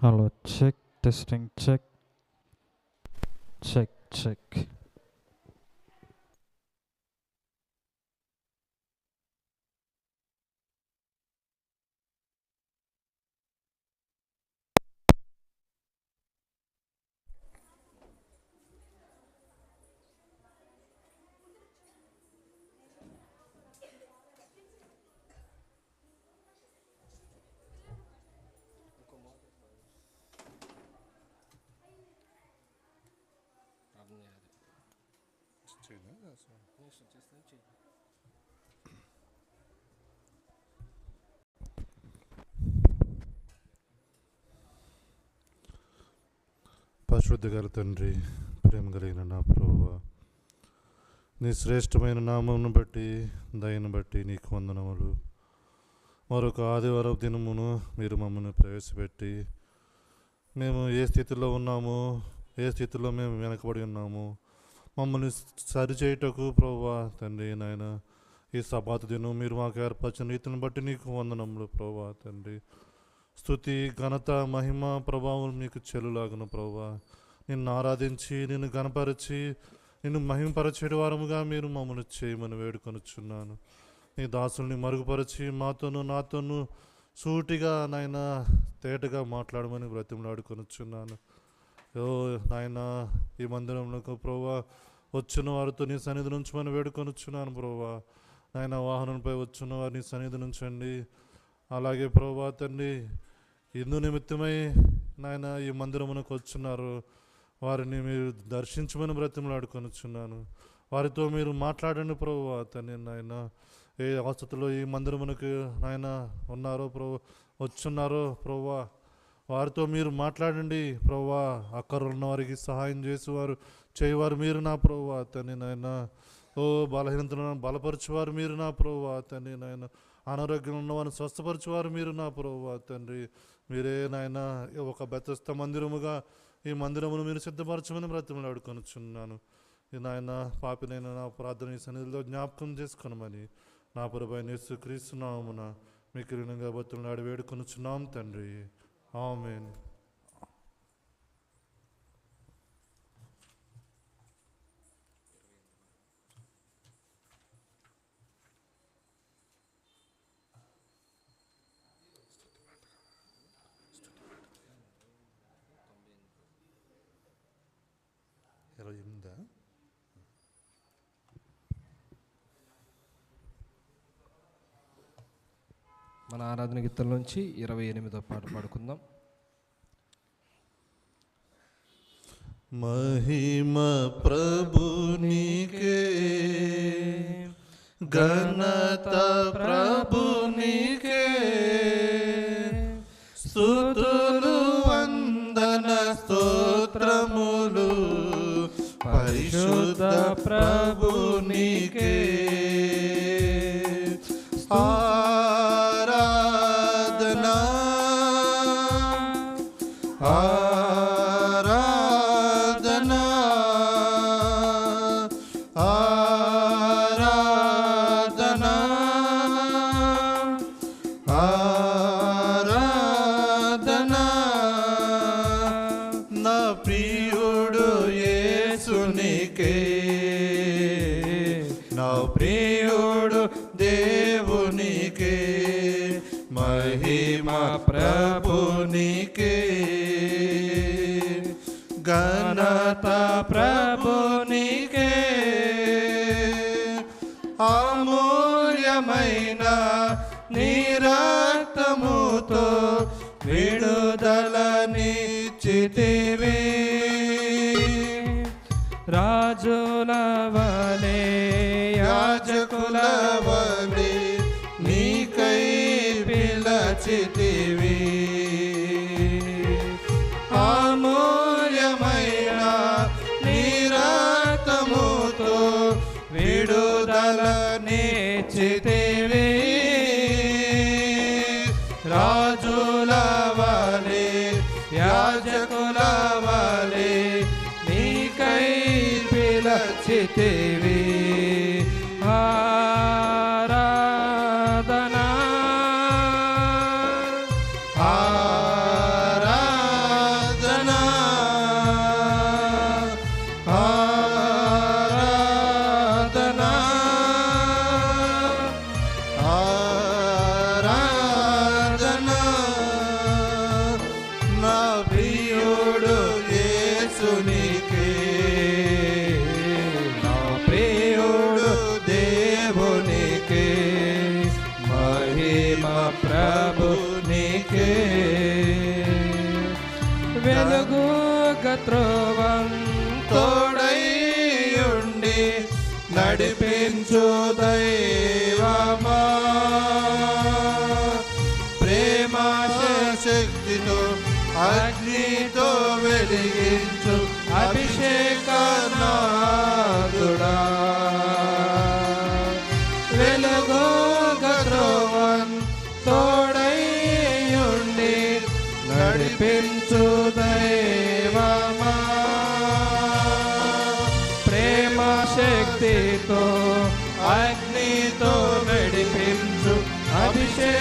Hello, check, testing, check, check, check. పరిశుద్ధ గల తండ్రి, ప్రేమ కలిగిన నా ప్రభువా, నీ శ్రేష్టమైన నామమును బట్టి, దయను బట్టి నీకు వందనములు. మరొక ఆదివారం దినమును మీరు మమ్మల్ని ప్రవేశపెట్టి, మేము ఏ స్థితిలో ఉన్నామో, ఏ స్థితిలో మేము వెనకబడి ఉన్నామో మమ్మల్ని సరిచేయుటకు ప్రభువా తండ్రి నాయన, ఈ సబాతు దినం మీరు మాకు ఏర్పరిచిన రీతిని బట్టి నీకు వందనములు ప్రభువా తండ్రి. స్తుతి, ఘనత, మహిమ, ప్రభావం నీకు చెల్లులాగును ప్రభువా. నిన్ను ఆరాధించి, నిన్ను గణపరిచి, నిన్ను మహిమపరచేటి వారముగా మీరు మమ్మల్ని చేయమని వేడుకొనుచున్నాను. నీ దాసుల్ని మరుగుపరిచి నాతోనూ సూటిగా నాయన తేటగా మాట్లాడమని బ్రతిమలాడుకొనుచున్నాను. నాయన ఈ మందిరంలో ప్రభువా వచ్చిన వారితో నీ సన్నిధి నుంచమని వేడుకొనుచున్నాను ప్రభువా. నాయన వాహనంపై వచ్చిన వారు నీ సన్నిధి నుంచండి. అలాగే ప్రభువా తండ్రి, ఇందు నిమిత్తమై నాయన ఈ మందిరమునకు వచ్చున్నారు, వారిని మీరు దర్శించమని బ్రతిమలాడుకొనుచున్నాను. వారితో మీరు మాట్లాడండి ప్రభువా తండ్రి. నాయన ఏ అవస్థలో ఈ మందిరమునకు నాయన ఉన్నారో వచ్చున్నారో ప్రభువా, వారితో మీరు మాట్లాడండి ప్రభువా. అక్కర ఉన్న వారికి సహాయం చేసేవారు చేయవారు మీరు నా ప్రభువా తండ్రి నాయన. బలహీనతలను బలపరచువారు మీరు నా ప్రభువా తండ్రి నాయన. అనారోగ్యం ఉన్నవారిని స్వస్థపరచువారు మీరు నా ప్రభువా తండ్రి. మీరే నాయన ఒక బెత్తస్త మందిరముగా ఈ మందిరమును మీరు సిద్ధపరచమని బ్రతిమలాడుకొనుచున్నాను. నాయన పాపినైనా నా ప్రార్థన ఈ సన్నిధిలో జ్ఞాపకం చేసుకొనమని నా ప్రభువైన యేసుక్రీస్తు నామమున మీకు రుణంగా బతులాడి వేడుకొనుచున్నాం తండ్రి. ఆమేన్. మన ఆరాధన గీతం నుంచి 28వ పాట పాడుకుందాం. మహిమ ప్రభునికే, ఘనత ప్రభునికే, స్తుతులు వందన స్తోత్రములు పరిశుద్ధ ప్రభునికే. ఆరాధనా ఆరాధనా ఆరాధనా ఆరాధనా. నా ప్రియుడు యేసునికే, నా ప్రియుడు దేవునికే, మహిమ ప్రభునికే, ఘనత ప్రభునికే. అమూల్యమైన నీ రక్తముతో విడుదలనిచ్చితివి. రాజుల వలె యాజకుల వలె నీకై పిలచితివి. అమూల్యమైన నీ రక్తముతో విడుదలనిచ్చితివి. రాజుల వలె యాజకుల వలె నీకై పిలచితివి. ఆరాధనా ఆరాధనా ప్రభు నీకే వెలుగు త్రోవం తోడైయుండి నడిపించు దైవమా ప్రేమ శక్తితో అగ్నితో వెలిగించు అభిషేకనాథుడా వెలుగు త్రోవం తోడైయుండి నడిపించు దైవమా ప్రేమ శక్తితో అగ్నితో నడిపించు అభిషేకనాథుడా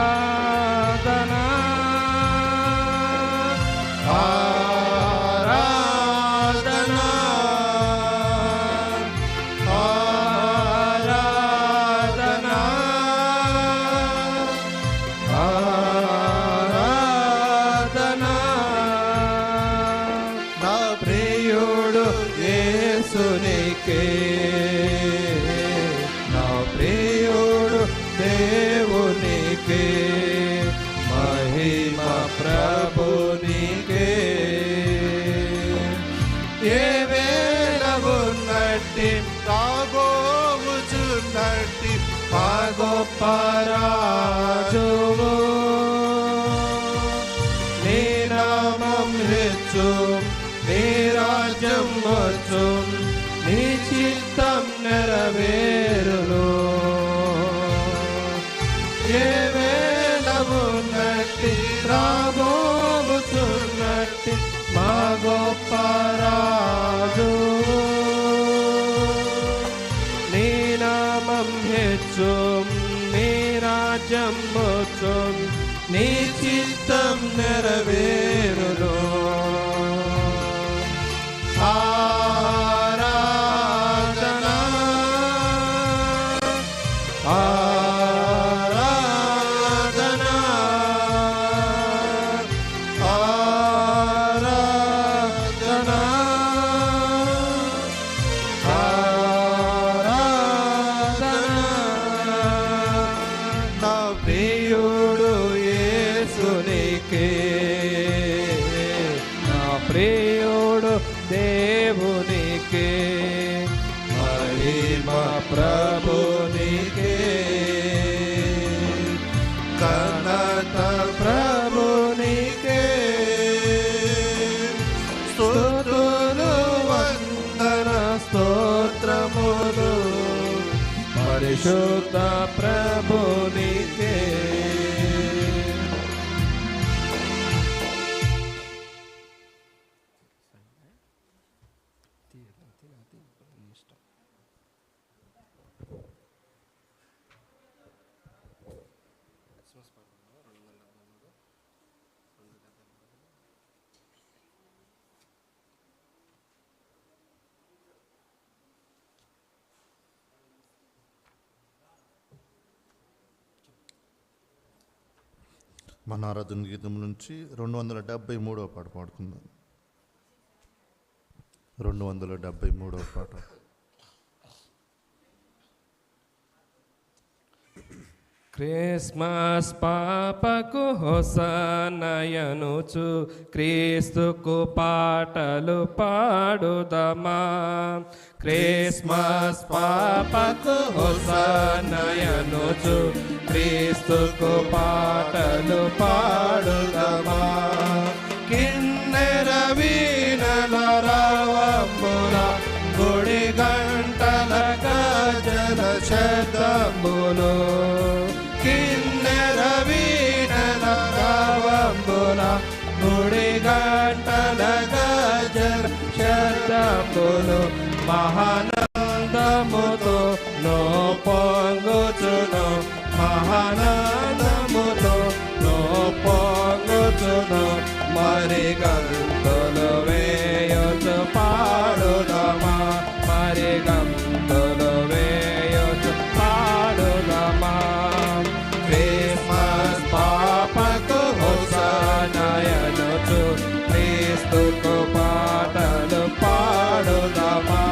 ఆరాధనా ఆరాధనా ఆరాధనా ఆరాధనా నా ప్రియుడు యేసునికే నా ప్రియుడు దేవునికే మహిమ ప్రభునికే ఏ వేళ ఉన్నట్టి తాగోవుచున్నట్టి ఆ గొప్ప రాజువు నీ నామం హెచ్చు నీ రాజ్యం వచ్చు నీ చిత్తం నెరవేరును ఏ వేళ ఉన్నట్టి రాబోతున్నట్టి మా గొప్ప రాజు నీ నామం హెచ్చు నీ రాజ్యం వచ్చు నీ చిత్తం నెరవేరును ఆరాధనా ఆరాధనా ఆరాధనా ఆరాధనా నా ప్రియుడు యేసునికే నా ప్రియుడు దేవునికే మహిమ ప్రభునికే ఘనత ప్రభునికే స్తుతులు వందన స్తోత్రములు పరిశుద్ధ ప్రభునికే మన ఆరాధన గీతం నుంచి 273వ పాట పాడుకుందాం. 273వ పాట. క్రిస్మస్ పాపకు హోసన్నయనుచు క్రీస్తుకు పాటలు పాడుదమా క్రిస్మస్ పాపకు హోసన్నయనుచు క్రీస్తుకు పాటలు పాడుదమా కిన్నెర వీణల రావంబుల గుడి గంటల గజల శబ్దంబులు కిన్నెర వీణల రావంబుల గుడి గంటల గజల శబ్దంబులు మహానందముతో నో పొంగుచును మహానందముతో నో పొంగుచును మరి గంతులు వేయుచు పాడుదమా మరి గంతులు వేయుచు పాడుదమా క్రిస్మస్ పాపకు హోసన్నయనుచు క్రీస్తుకు పాటలు పాడుదమా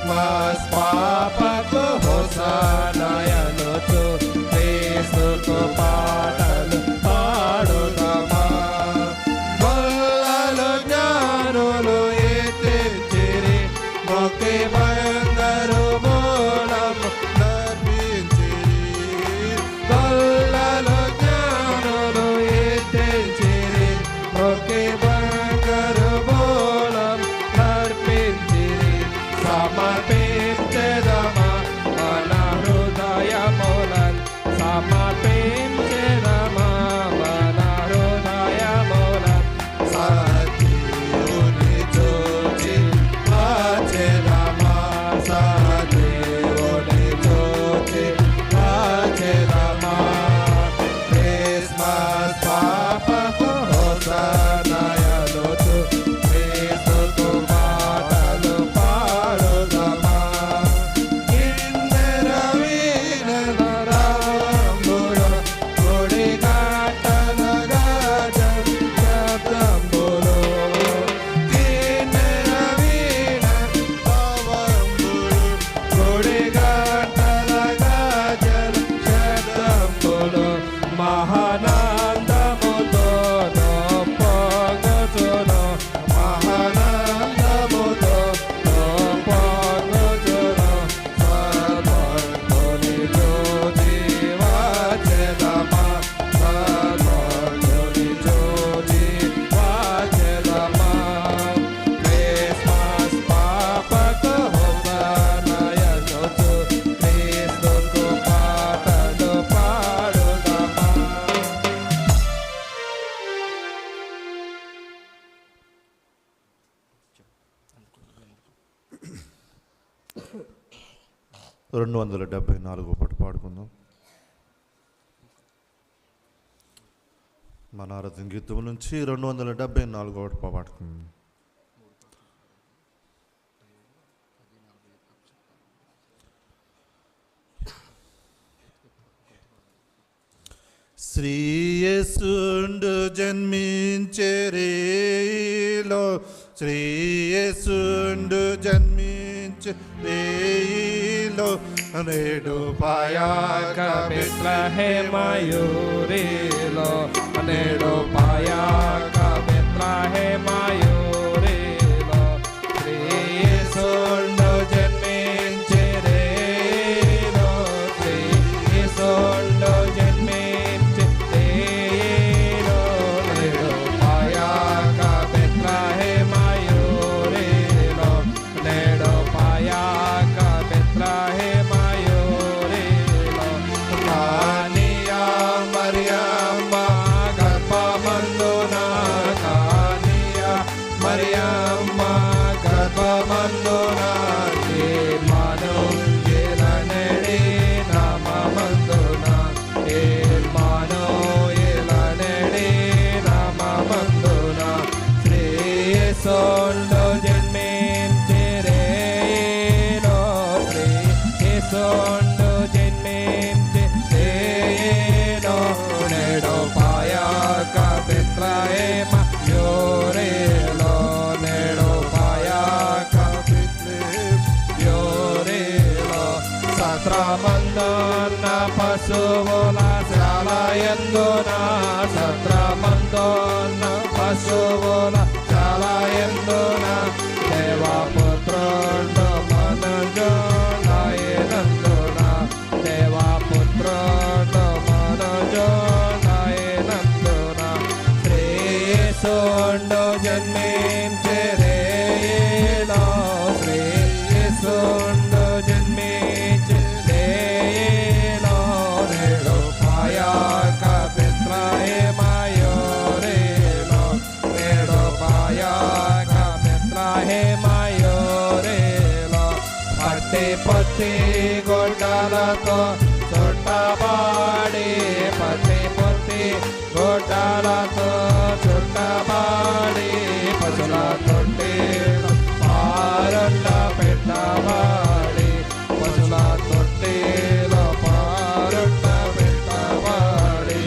క్రిస్మస్ పాపకు హోసన్నయనుచు క్రీస్తుకు పాటలు పాడుదామా. గొల్లలు జ్ఞానులు ఎత్తించిరి, మొక్కి బంగారు మూలము నర్పించిరి. గొల్లలు జ్ఞానులు ఎత్తించిరి, మొక్కి బంగారు మూలం నర్పించిరి. సమర్పించెదమా మన హృదయములను, సమర్పించెదమా మన హృదయములను. సజీవుని చూచి వచ్చెదమా, సజీవుని చూచి వచ్చెదమా. క్రిస్మస్ పాపకు హోసన్నయనుచు క్రీస్తుకు పాటలు పాడుదామా. కిన్నెర వీణల రాగంబులు, గుడి గంటల గాజం శబ్దంబులు. కిన్నెర వీణల రాగంబులు, గుడి గంటల గాజం శబ్దంబులు. మహానందముతో పొంగుచును, మహానందముతో పొంగుచును. సర్వోన్నతుని చూచి వచ్చెదమా, సర్వోన్నతుని చూచి వచ్చెదమా. క్రిస్మస్ పాపకు హోసన్నయనుచు క్రీస్తుకు పాటలు పాడుదామా. రెండు 274 పాట పాడుకుందాం. మన ఆరాధన గీతం నుంచి 274 పాట పాడుకుందాం. శ్రీయేసుండు జన్మించెరేలో, శ్రీయేసుండు జన్మించెరేలో. నేడు పాయాక బెత్లెహేమయూరిలో, నేడు పాయాక బెత్లెహేమయూరిలో. శ్రీయేసుండు జన్మించెరేలో, శ్రీయేసుండు జన్మించెరేలో. నేడు పాయాక బెత్లెహేమయూరిలో, నేడు పాయాక బెత్లెహేమయూరిలో. కానియా మరియమ్మ గర్భమందున, కానియా మరియమ్మ గర్భమందున. ఇమ్మానుయేలనడి నామమందున, ఇమ్మానుయేలనడి నామమందున. శ్రీయేసుండు జన్మించెరేలో, శ్రీయేసుండు జన్మించెరేలో. నేడు పాయాక బెత్లెహేమయూరిలో, నేడు పాయాక బెత్లెహేమయూరిలో. సత్రమందున పశువుల శాలయందున, సత్రమందున పశువుల శాలయందున. దేవపుత్రుడు మనుజుడైనందున, దేవపుత్రుడు మనుజుడైనందున. శ్రీయేసుండు జన్మించెరేలో, శ్రీయేసుండు జన్మించెరేలో. నేడు పాయాక బెత్లెహేమయూరిలో, నేడు పాయాక బెత్లెహేమయూరిలో. పట్టి పొత్తి గొడ్డలతో చుట్టబాడి, పట్టి పొత్తి గొడ్డలతో చుట్టబాడి. పశుల తొట్టిలో పారొట్ట పెట్టబాడి, పశుల తొట్టిలో పారొట్ట పెట్టబాడి.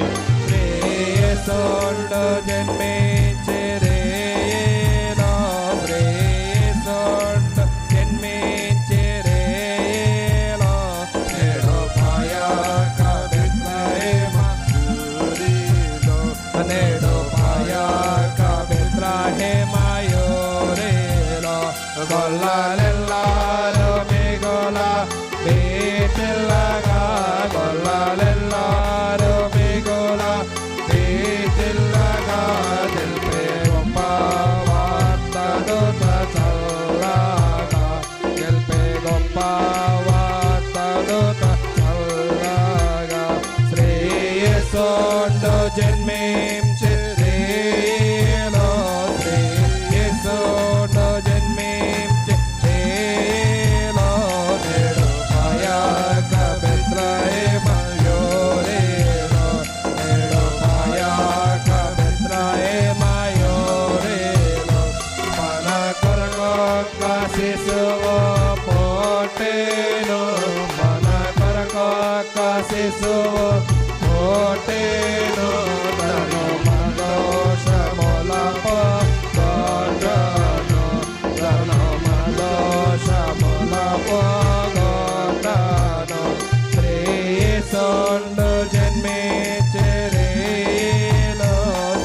శ్రీయేసుండు జన్మించెరేలో, శ్రీయేసుండు జన్మించెరేలో. గొల్లలెల్లారు మిగుల బీతిల్లగా గొల్లలెల్లారు మిగుల బీతిల్లగా తెలిపే గొప్ప వార్తదూత చల్లగా తెలిపే గొప్ప వార్తదూత చల్లగా శ్రేయస్సుండు జన్మించి రేలో శ్రేయస్సుండు జన్మించి రేలో నేడు పాయక బెత్లెహేమయో రేలో నేడు పాయక బెత్లెహేమయో రేలో మన కొరకొక్క శిశువు పుట్టెను మన కొరకొక్క శిశువు పుట్టెను తను మనోషముల పోగొట్టును తను మనోషముల పోగొట్టును శ్రేయస్సుండు జన్మించి రేలో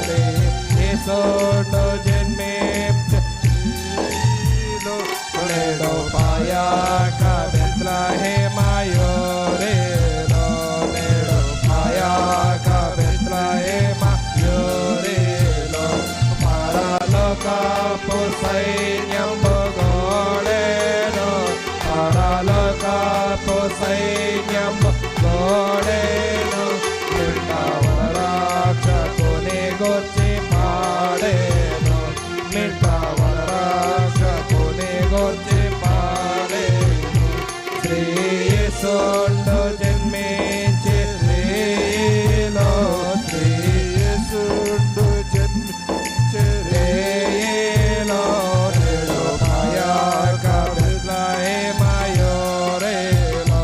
శ్రేయస్సుండు జన్మించి రేలో నేడు పాయక బెత్లెహేమయో రేలో నేడు పాయక బెత్లెహేమయో రేలో పరలోకపు సైన్యము గోడెను పరలోకపు సైన్యము గోడెను నిండవన రక్షకుని గూర్చి పాడెను నిండవన రక్షకుని గూర్చి పాడెను శ్రేయస్సుండు జన్మించి రేలో శ్రేయస్సుండు జన్మించి రేలో నేడు పాయక బెత్లెహేమయో రేలో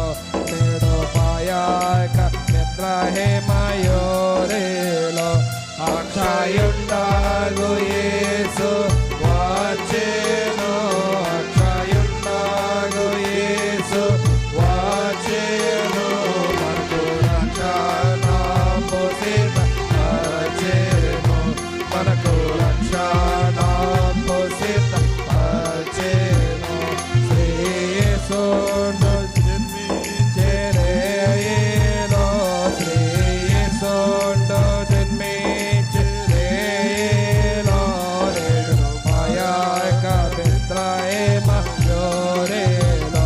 నేడు పాయక బెత్లెహేమయో రేలో అక్షయుండగు యేసు వచ్చెను అక్షయుండగు యేసు వచ్చెను మనకు రక్షణము సిద్ధపరచెను మనకు రక్షణము సిద్ధపరచెను శ్రేయస్సుండు జన్మించి రేలో శ్రేయస్సుండు జన్మించి రేలో నేడు పాయక బెత్లెహేమయో రేలో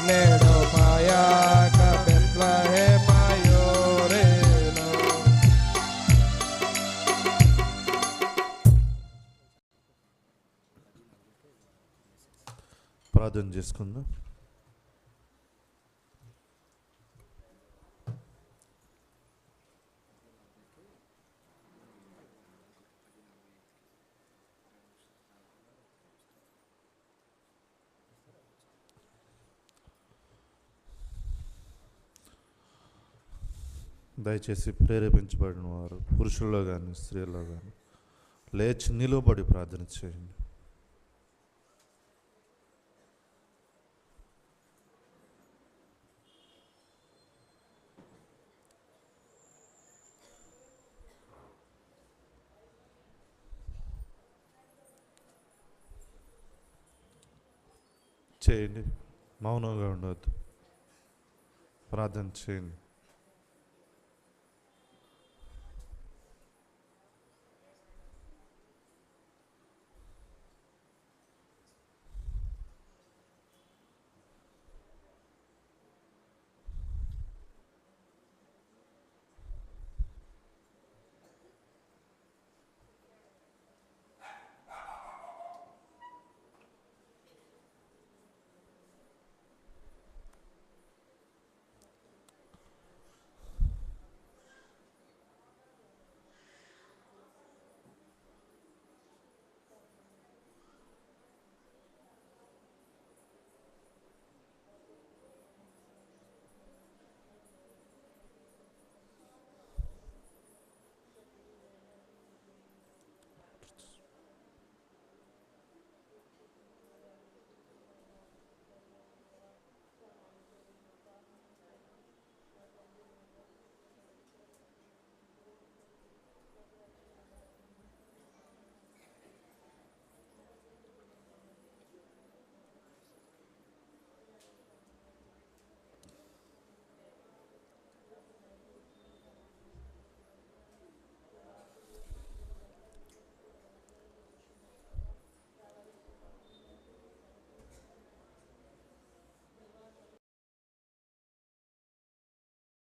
నేడు పాయక బెత్లెహేమయో రేలో ప్రార్థన చేసుకుందాం. దయచేసి ప్రేరేపించబడిన వారు పురుషుల్లో కానీ స్త్రీల్లో కానీ లేచి నిలువబడి ప్రార్థన చేయండి. చేయండి, మౌనంగా ఉండవద్దు, ప్రార్థన చేయండి.